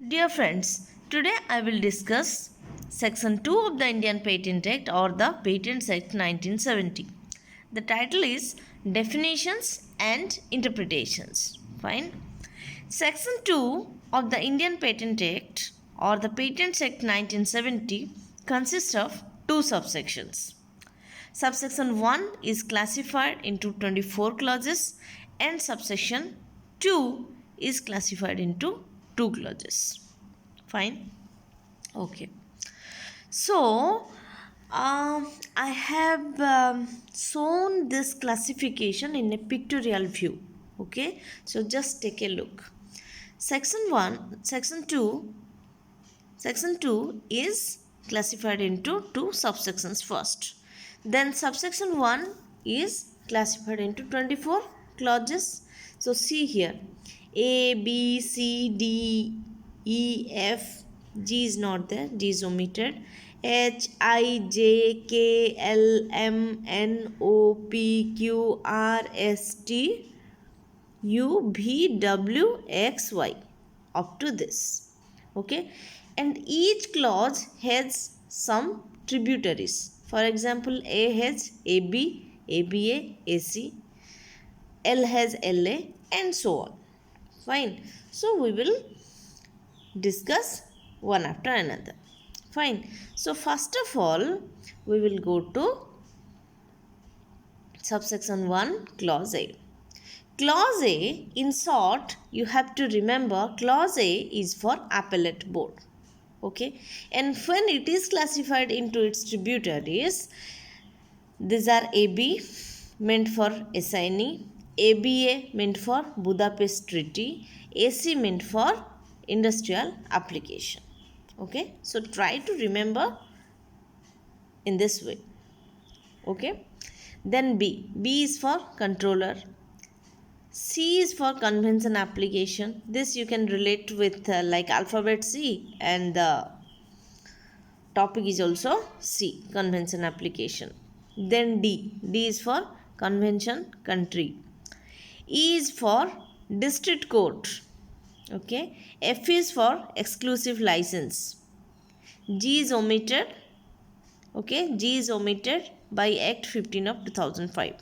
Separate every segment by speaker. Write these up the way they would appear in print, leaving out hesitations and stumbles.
Speaker 1: Dear friends, today I will discuss Section 2 of the Indian Patent Act or the Patent Act 1970. The title is Definitions and Interpretations. Fine. Section 2 of the Indian Patent Act or the Patent Act 1970 consists of two subsections. Subsection 1 is classified into 24 clauses and subsection 2 is classified into 2 clauses. Fine. Okay. So, I have shown this classification in a pictorial view. Okay. So, just take a look. Section 1, Section 2 is classified into two subsections first. Then subsection 1 is classified into 24 clauses. So see here, A, B, C, D, E, F, G is not there, G is omitted. H, I, J, K, L, M, N, O, P, Q, R, S, T, U, V, W, X, Y up to this. Okay, and each clause has some tributaries. For example, A has AB, ABA, AC, L has LA, and so on. Fine. So we will discuss one after another. Fine. So first of all, we will go to subsection 1, clause A. Clause A, in short, you have to remember clause A is for appellate board. Okay, and when it is classified into its tributaries, these are AB meant for assignee, ABA meant for Budapest Treaty, AC meant for industrial application. Okay, so try to remember in this way. Okay, then B is for controller, C is for convention application. This you can relate with like alphabet C, and the topic is also C, convention application. Then D is for convention country. E is for district court. Okay. F is for exclusive license. G is omitted. Okay. G is omitted by Act 15 of 2005.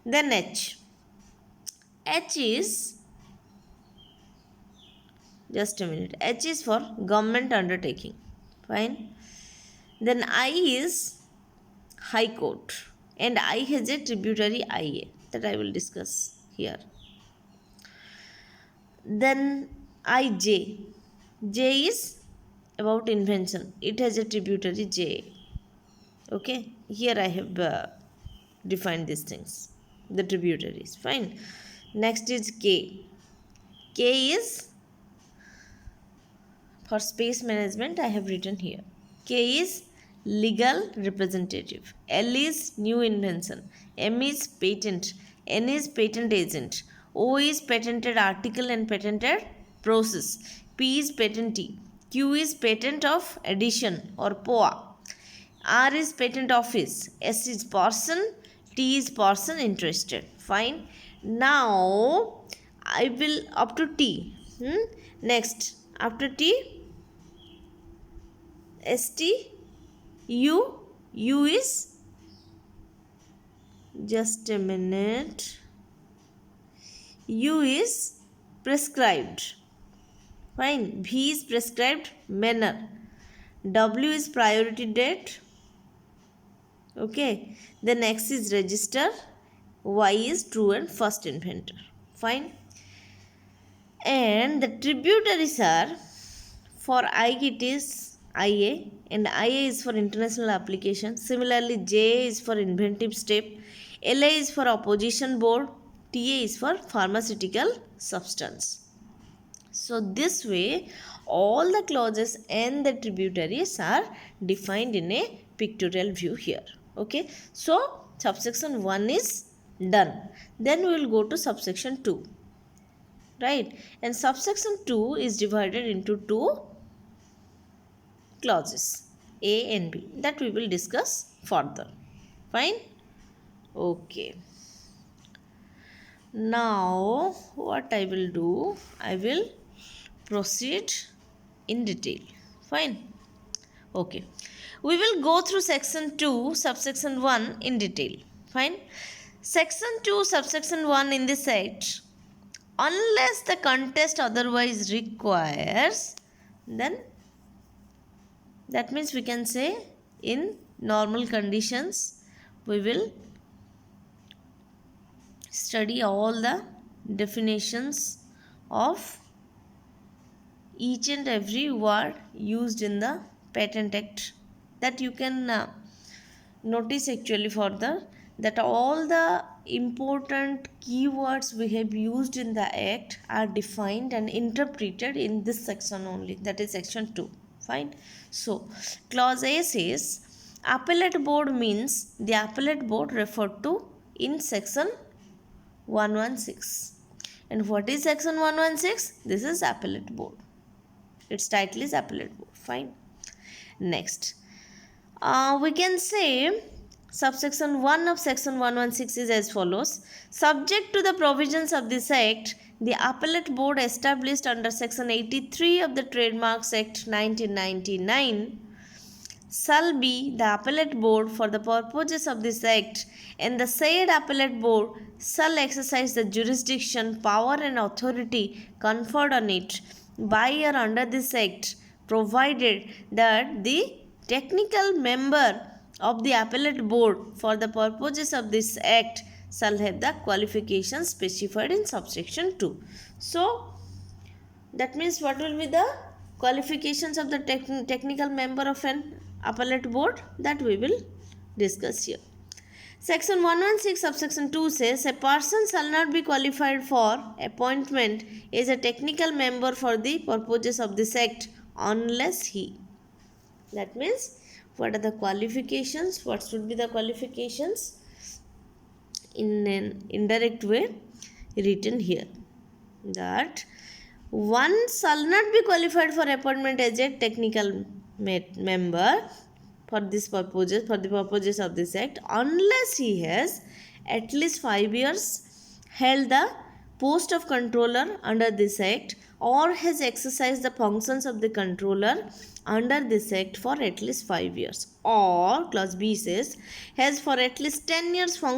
Speaker 1: Then H. H is, just a minute, H is for government undertaking. Fine. Then I is High Court, and I has a tributary IA that I will discuss here. Then IJ. J is about invention. It has a tributary J. Okay. Here I have defined these things. The tributaries. Fine. Next is K. K is for space management. I have written here. K is legal representative. L is new invention. M is patent. N is patent agent. O is patented article and patented process. P is patentee. Q is patent of addition or POA. R is patent office. S is person. T is person interested. Fine. Now I will up to T. Next, after T, ST, U is, just a minute, U is prescribed. Fine. V is prescribed manner. W is priority date. Okay. Then X is register. Y is true and first inventor. Fine. And the tributaries are, for I it is IA, and IA is for international application. Similarly, J is for inventive step, LA is for opposition board, TA is for pharmaceutical substance. So this way all the clauses and the tributaries are defined in a pictorial view here. Okay, so subsection 1 is done. Then we will go to subsection 2. Right, and subsection 2 is divided into two clauses, A and B, that we will discuss further. Fine. Okay, now what I will do, I will proceed in detail. Fine. Okay. We will go through section 2, subsection 1 in detail. Fine. Section 2, subsection 1 in this act, unless the contest otherwise requires, then that means we can say in normal conditions we will study all the definitions of each and every word used in the patent act, that you can notice actually further that all the important keywords we have used in the act are defined and interpreted in this section only, that is section 2. Fine. So clause A says appellate board means the appellate board referred to in section 116. And what is section 116? This is appellate board. Its title is appellate board. Fine. Next, we can say subsection 1 of section 116 is as follows. Subject to the provisions of this act, the appellate board established under section 83 of the Trademarks Act 1999 shall be the appellate board for the purposes of this act, and the said appellate board shall exercise the jurisdiction, power and authority conferred on it by or under this act, provided that the technical member of the appellate board for the purposes of this act shall have the qualifications specified in subsection 2. So that means what will be the qualifications of the technical member of an appellate board, that we will discuss here. Section 116 subsection 2 says a person shall not be qualified for appointment as a technical member for the purposes of this act unless he. That means what are the qualifications? What should be the qualifications? In an indirect way written here, that one shall not be qualified for appointment as a technical member for this purposes, for the purposes of this act, unless he has at least 5 years held the post of controller under this act, or has exercised the functions of the controller under this act for at least 5 years, or clause B says has for at least 10 years for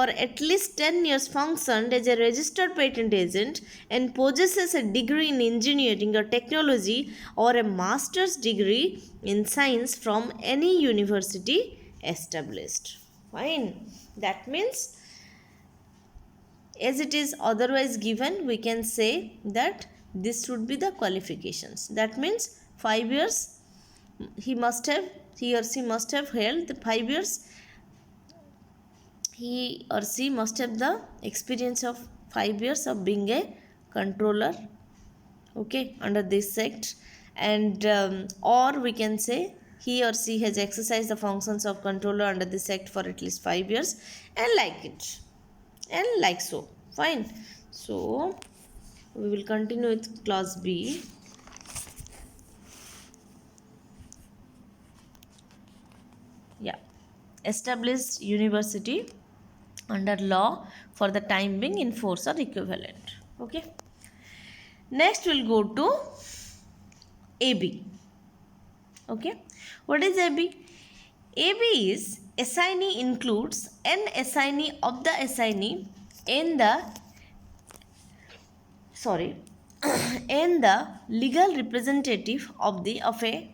Speaker 1: at least 10 years functioned as a registered patent agent and possesses a degree in engineering or technology or a master's degree in science from any university established. Fine. That means as it is otherwise given, we can say that this should be the qualifications. That means 5 years he or she must have held the 5 years. He or she must have the experience of 5 years of being a controller, okay, under this act, and or we can say he or she has exercised the functions of controller under this act for at least 5 years, and like it, and like so. Fine. So we will continue with clause B. Yeah, established university under law for the time being in force or equivalent. Okay. Next we'll go to AB. Okay. What is AB? AB is assignee includes an assignee of the assignee in the and the legal representative of a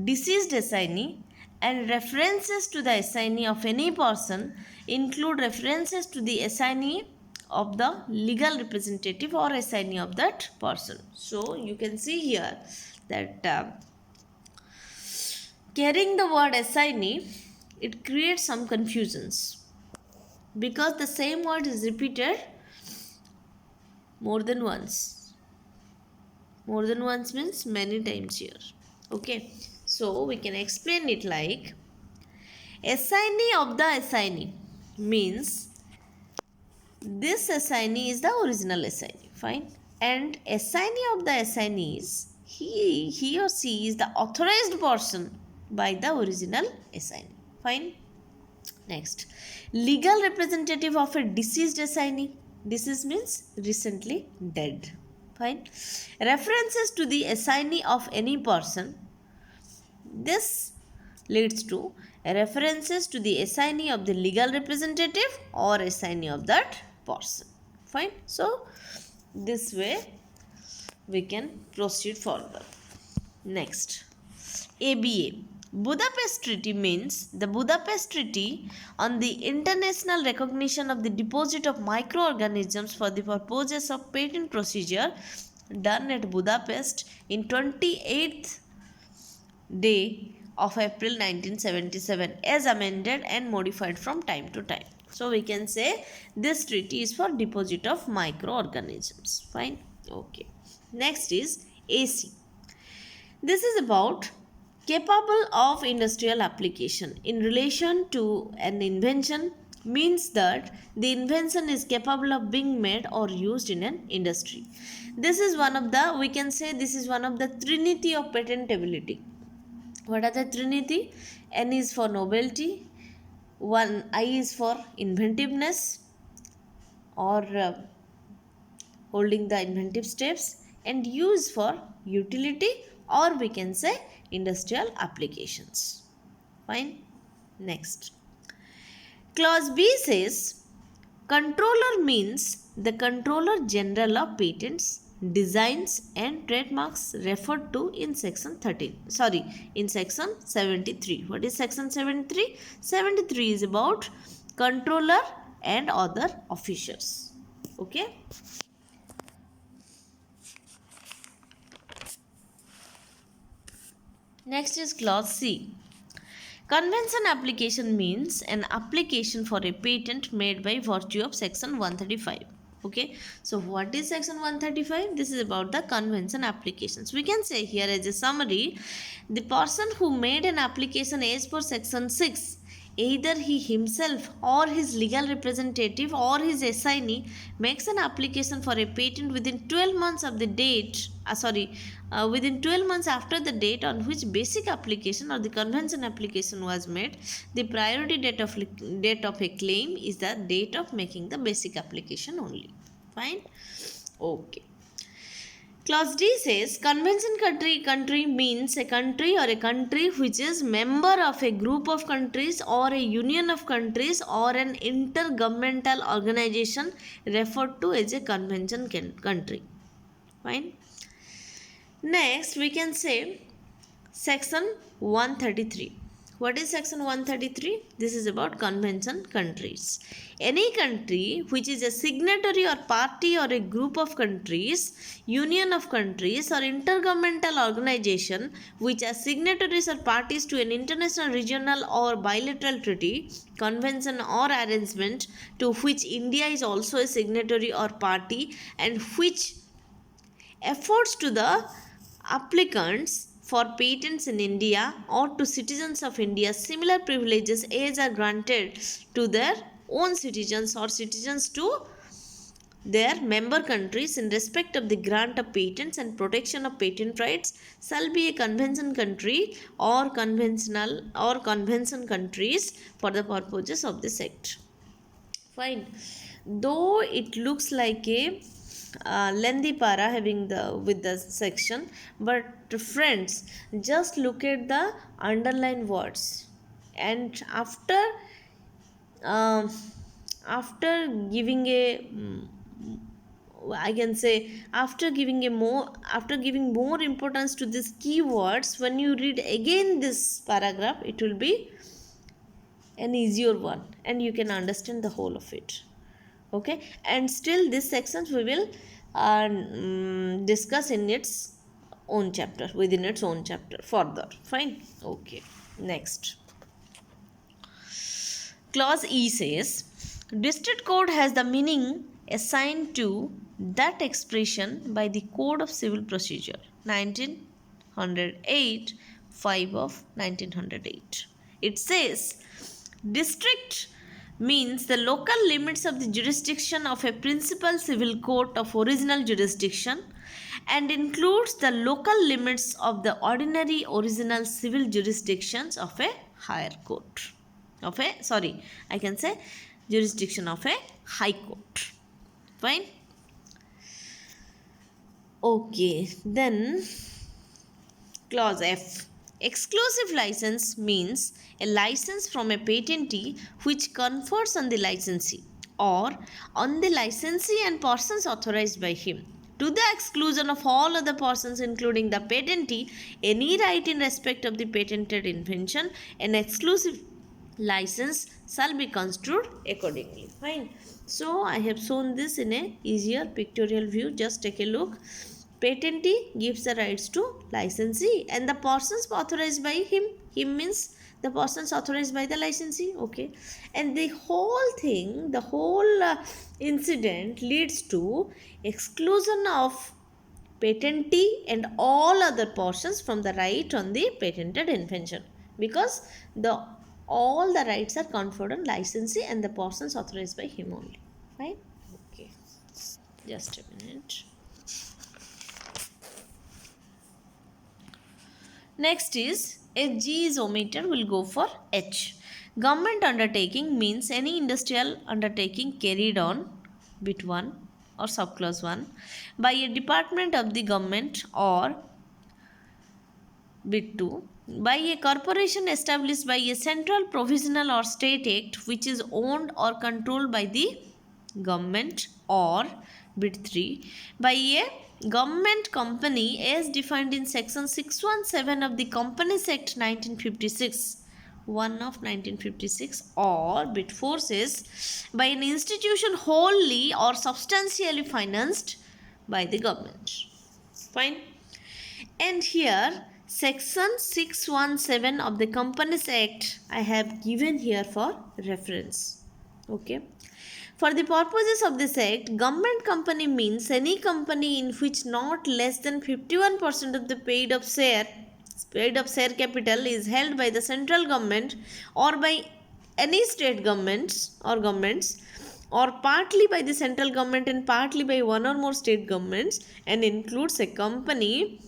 Speaker 1: deceased assignee, and references to the assignee of any person include references to the assignee of the legal representative or assignee of that person. So you can see here that carrying the word assignee, it creates some confusions because the same word is repeated more than once. More than once means many times here. Okay. So we can explain it like assignee of the assignee means this assignee is the original assignee. Fine. And assignee of the assignee is he or she is the authorized person by the original assignee. Fine. Next, legal representative of a deceased assignee. Deceased means recently dead. Fine. References to the assignee of any person. This leads to references to the assignee of the legal representative or assignee of that person. Fine. So, this way we can proceed further. Next, ABA. Budapest Treaty means the Budapest Treaty on the international recognition of the deposit of microorganisms for the purposes of patent procedure done at Budapest in 28th day of April 1977 as amended and modified from time to time. So we can say this treaty is for deposit of microorganisms. Fine. Okay. Next is AC. This is about capable of industrial application in relation to an invention means that the invention is capable of being made or used in an industry. This is one of the, we can say this is one of the trinity of patentability. What are the trinity? N is for novelty, one I is for inventiveness or holding the inventive steps, and U is for utility or we can say industrial applications. Fine. Next. Clause B says controller means the controller general of patents, designs and trademarks referred to in section 73. What is section 73? 73 is about controller and other officials. Okay. Next is clause C. Convention application means an application for a patent made by virtue of section 135. Okay, so what is section 135? This is about the convention applications. We can say here as a summary, the person who made an application as per section 6, either he himself or his legal representative or his assignee makes an application for a patent within 12 months of the date, within 12 months after the date on which basic application or the convention application was made, the priority date of a claim is the date of making the basic application only. Fine. Okay. Clause D says convention country means a country or a country which is member of a group of countries or a union of countries or an intergovernmental organization referred to as a convention country. Fine. Next we can say section 133. What is section 133? This is about convention countries. Any country which is a signatory or party or a group of countries, union of countries or intergovernmental organization which are signatories or parties to an international, regional or bilateral treaty, convention or arrangement to which India is also a signatory or party and which affords to the applicants for patents in India or to citizens of India similar privileges as are granted to their own citizens or citizens to their member countries in respect of the grant of patents and protection of patent rights shall be a convention country or conventional or convention countries for the purposes of this act. Fine. Though it looks like a lengthy para having with the section, but friends, just look at the underlined words, and after giving a I can say after giving more importance to these keywords, when you read again this paragraph, it will be an easier one and you can understand the whole of it. Okay, and still this sections we will discuss in its own chapter, within its own chapter further. Fine. Okay, next clause E says district code has the meaning assigned to that expression by the Code of Civil Procedure 1908 5 of 1908. It says district means the local limits of the jurisdiction of a principal civil court of original jurisdiction and includes the local limits of the ordinary original civil jurisdictions of a higher court. Jurisdiction of a high court. Fine. Okay, then clause F. Exclusive license means a license from a patentee which confers on the licensee or on the licensee and persons authorized by him, to the exclusion of all other persons including the patentee, any right in respect of the patented invention, an exclusive license shall be construed accordingly. Fine. So I have shown this in a easier pictorial view. Just take a look. Patentee gives the rights to licensee and the persons authorized by him. Him means the persons authorized by the licensee. Okay. And the whole thing, the whole incident leads to exclusion of patentee and all other persons from the right on the patented invention, because the all the rights are conferred on licensee and the persons authorized by him only. Right? Okay. Just a minute. Next is, if G is omitted, we'll go for H. Government undertaking means any industrial undertaking carried on, bit 1 or subclause 1, by a department of the government, or bit 2, by a corporation established by a central, provisional or state act which is owned or controlled by the government, or bit 3, by a government company as defined in section 617 of the Companies Act 1956, 1 of 1956, or bit 4 says by an institution wholly or substantially financed by the government. Fine. And here section 617 of the Companies Act I have given here for reference. Okay. For the purposes of this act, government company means any company in which not less than 51% of the paid up share capital is held by the central government or by any state governments, or partly by the central government and partly by one or more state governments, and includes a company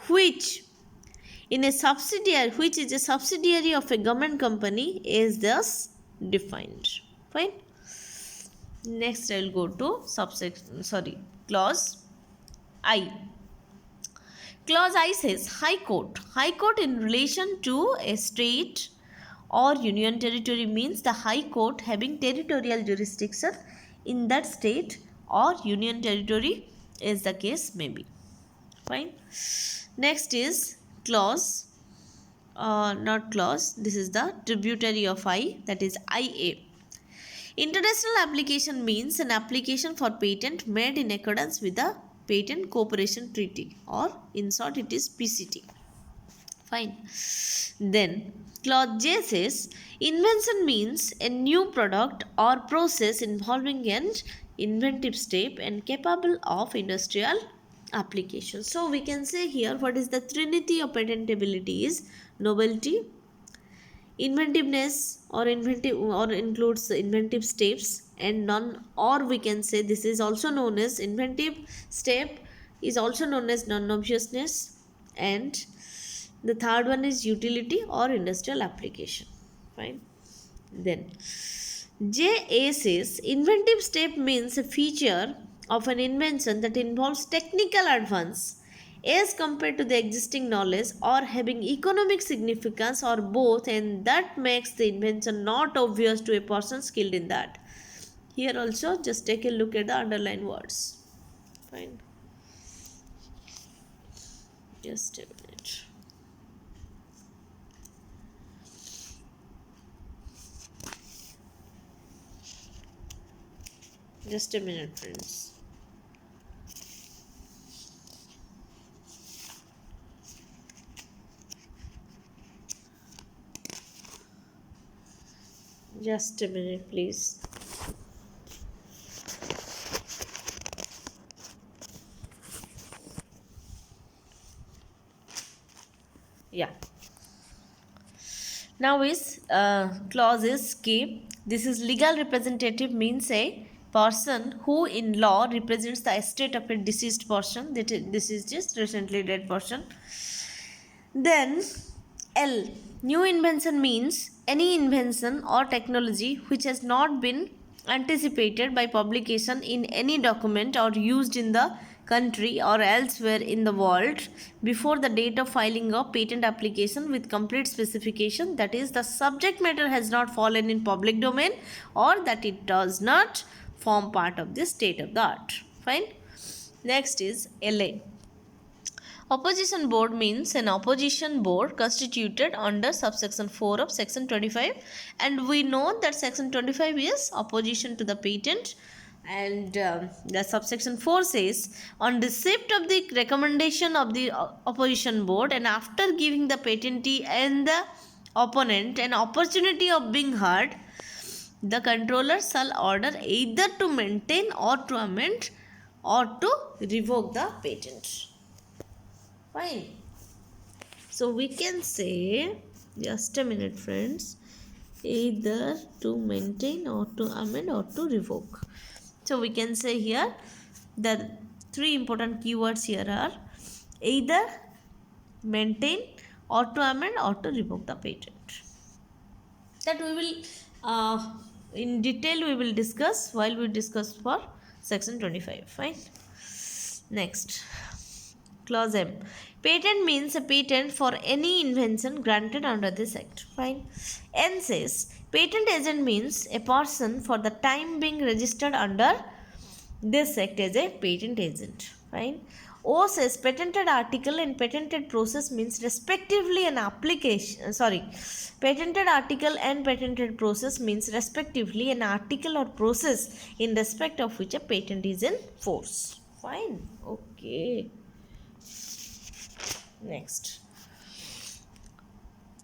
Speaker 1: which in a subsidiary, which is a subsidiary of a government company, is thus defined. Fine. Next I will go to clause I. Clause I says High Court. High Court in relation to a state or union territory means the High Court having territorial jurisdiction in that state or union territory, as the case may be. Fine. Next is clause, this is the tributary of I, that is IA. International application means an application for patent made in accordance with the Patent Cooperation Treaty, or in short it is PCT. Fine. Then clause J says invention means a new product or process involving an inventive step and capable of industrial application. So we can say here what is the trinity of patentability is novelty, inventiveness, or includes the inventive steps, and non, or we can say this is also known as inventive step, is also known as non-obviousness, and the third one is utility or industrial application. Fine. Then JA says inventive step means a feature of an invention that involves technical advance as compared to the existing knowledge, or having economic significance, or both, and that makes the invention not obvious to a person skilled in that. Here also just take a look at the underlined words. Fine. Just a minute. Just a minute, friends. Just a minute, please. Yeah. Now is clause is K. This is legal representative means a person who in law represents the estate of a deceased person. This is just recently dead person. Then L. New invention means any invention or technology which has not been anticipated by publication in any document or used in the country or elsewhere in the world before the date of filing a patent application with complete specification, that is the subject matter has not fallen in public domain or that it does not form part of the state of the art. Fine. Next is LA. Opposition board means an opposition board constituted under subsection 4 of section 25, and we know that section 25 is opposition to the patent, and the subsection 4 says on receipt of the recommendation of the opposition board and after giving the patentee and the opponent an opportunity of being heard, the controller shall order either to maintain or to amend or to revoke the patent. Fine. So we can say, just a minute friends, either to maintain or to amend or to revoke. So we can say here the three important keywords here are either, maintain, or to amend or to revoke the patent. That we will in detail we will discuss while we discuss for section 25. Fine. Next. Clause M. Patent means a patent for any invention granted under this act. Fine. N says patent agent means a person for the time being registered under this act as a patent agent. Fine. O says patented article and patented process means respectively an application. Patented article and patented process means respectively an article or process in respect of which a patent is in force. Fine. Okay. Next.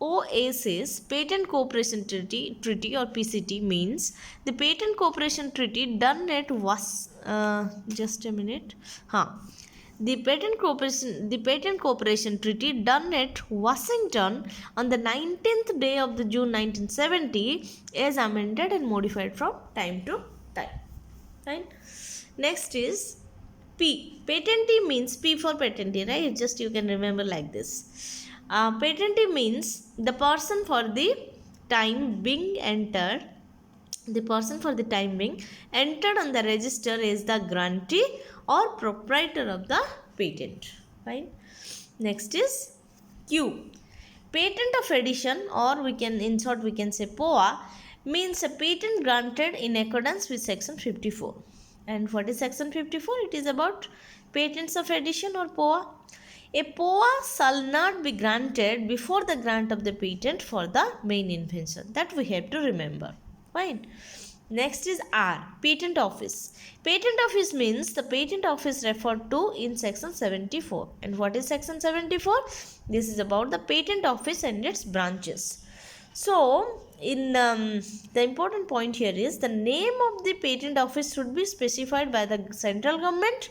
Speaker 1: OA says Patent Cooperation Treaty or PCT means the Patent Cooperation Treaty done at just a minute. The Patent Cooperation Treaty done at Washington on the 19th day of the June 1970 is amended and modified from time to time. Fine. Next is P. Patentee means P for patentee, right? Just you can remember like this. Patentee means the person for the time being entered. The person for the time being entered on the register is the grantee or proprietor of the patent. Fine. Next is Q. Patent of edition, or we can in short we can say POA, means a patent granted in accordance with section 54. And what is section 54? It is about patents of edition or POA. A POA shall not be granted before the grant of the patent for the main invention. That we have to remember. Fine. Next is R. Patent office. Patent office means the patent office referred to in section 74. And what is section 74? This is about the patent office and its branches. So, in the important point here is the name of the patent office should be specified by the central government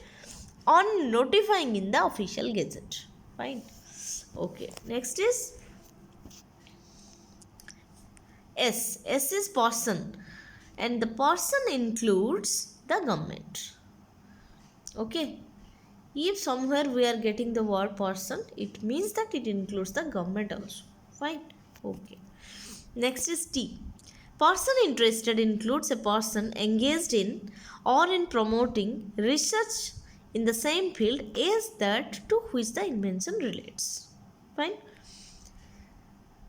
Speaker 1: on notifying in the official gazette. Fine. Okay. Next is S. S is person, and the person includes the government. Okay. If somewhere we are getting the word person, it means that it includes the government also. Fine. Okay. Next is T. Person interested includes a person engaged in or in promoting research in the same field as that to which the invention relates. Fine.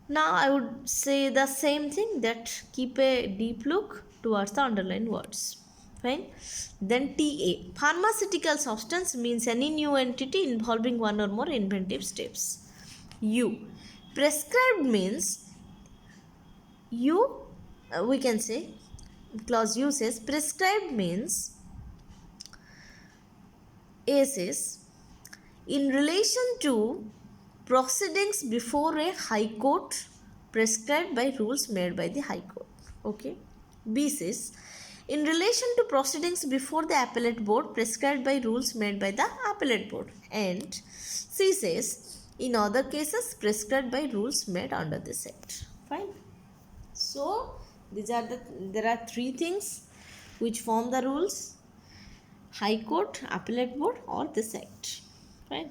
Speaker 1: Now I would say the same thing, that keep a deep look towards the underlined words. Fine. Then TA. Pharmaceutical substance means any new entity involving one or more inventive steps. U. Prescribed means we can say clause U says prescribed means A says in relation to proceedings before a high court prescribed by rules made by the high court. Okay. B says in relation to proceedings before the appellate board prescribed by rules made by the appellate board. And C says in other cases prescribed by rules made under this act. Fine. So there are three things which form the rules: High Court, Appellate Board, or this act. Fine.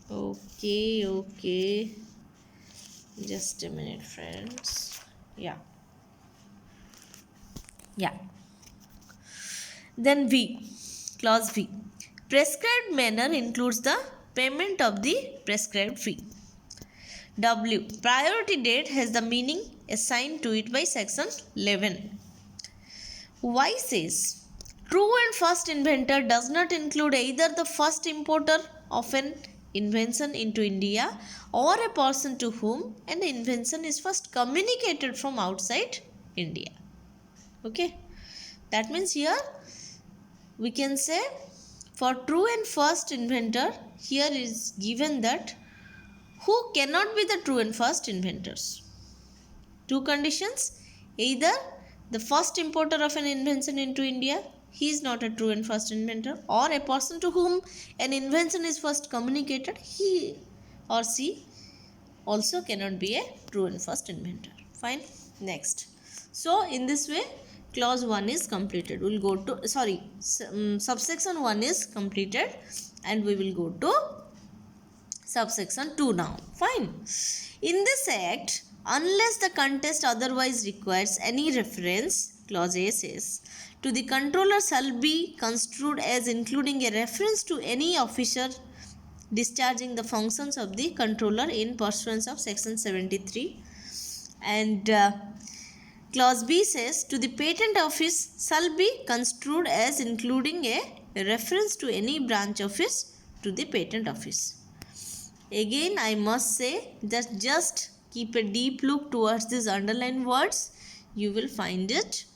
Speaker 1: Okay. Just a minute, friends. Yeah. Then V, clause V. Prescribed manner includes the payment of the prescribed fee. W, priority date has the meaning assigned to it by section 11. Y says, true and first inventor does not include either the first importer of an invention into India or a person to whom an invention is first communicated from outside India. Okay, that means here we can say for true and first inventor, here is given that who cannot be the true and first inventors. Two conditions, either the first importer of an invention into India, he is not a true and first inventor, or a person to whom an invention is first communicated, he or she also cannot be a true and first inventor. Fine. Next. So in this way clause 1 is completed. We'll go to subsection 1 is completed and we will go to subsection 2 now. Fine. In this act, unless the contest otherwise requires any reference, clause A says, to the controller shall be construed as including a reference to any officer discharging the functions of the controller in pursuance of section 73, and clause B says to the patent office shall be construed as including a reference to any branch office to the patent office. Again I must say that just keep a deep look towards these underlined words. You will find it.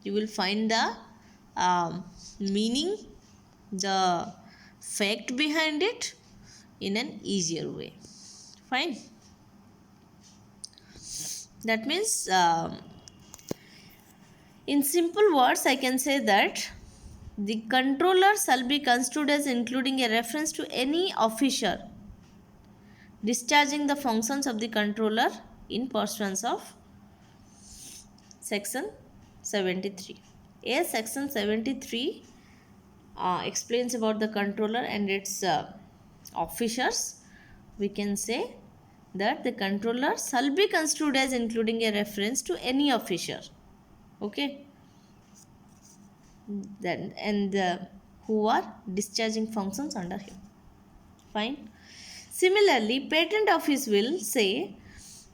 Speaker 1: You will find the meaning, the fact behind it in an easier way. Fine. That means in simple words I can say that the controller shall be construed as including a reference to any officer discharging the functions of the controller in pursuance of section 73. As section 73 explains about the controller and its officers, we can say that the controller shall be construed as including a reference to any officer. Okay. Then and who are discharging functions under him. Fine. Similarly, patent office will say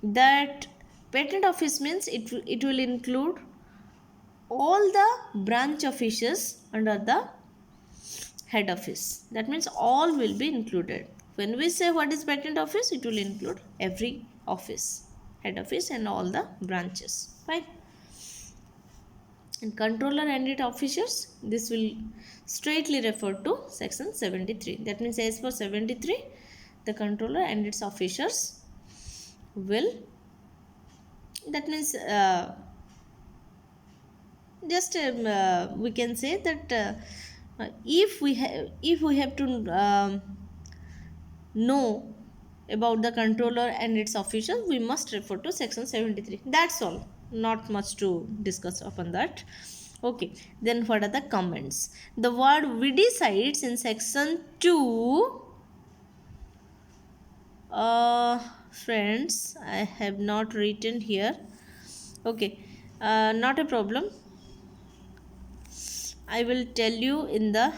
Speaker 1: that patent office means it will include all the branch offices under the head office. That means all will be included. When we say what is patent office, it will include every office, head office and all the branches. Fine. And controller and its officers, this will straightly refer to section 73. That means as per 73, the controller and its officers will, that means we can say that if we have to know about the controller and its officials, we must refer to section 73. That's all, not much to discuss upon that. Okay, then what are the comments? The word we decides in section 2, friends, I have not written here. Okay, not a problem, I will tell you in the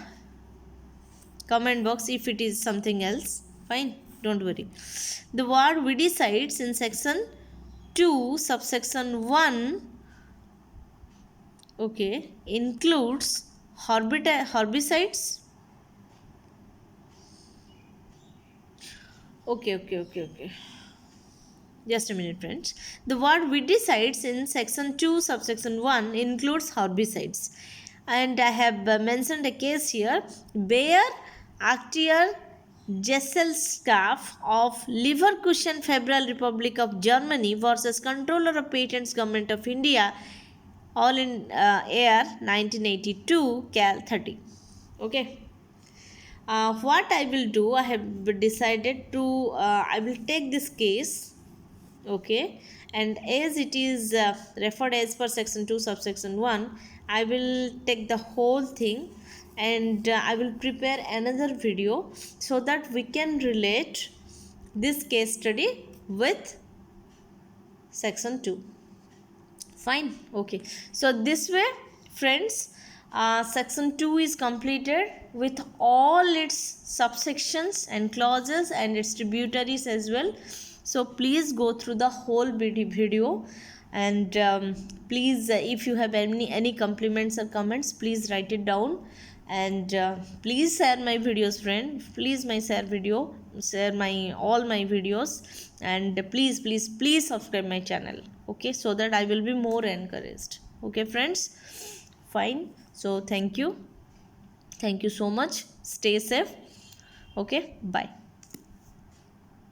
Speaker 1: comment box if it is something else. Fine, don't worry. The word we decides in section 2 subsection 1, okay, includes herbicides. Okay. Just a minute, friends. The word weedicides in section 2 subsection 1 includes herbicides. And I have mentioned a case here. Bayer Actier Gesellschaft of Leverkusen Federal Republic of Germany versus Controller of Patents Government of India, all in air 1982 Cal 30. Okay. What I will do, I have decided to I will take this case, okay, and as it is referred as per section 2 subsection 1, I will take the whole thing and I will prepare another video so that we can relate this case study with section 2. Fine. Okay, so this way, friends, Section 2 is completed with all its subsections and clauses and its tributaries as well. So please go through the whole video, and please, if you have any compliments or comments, please write it down, and please share my videos, friend. Please share my all my videos, and please subscribe my channel, okay, so that I will be more encouraged. Okay, friends, fine. So thank you so much. Stay safe. Okay, bye.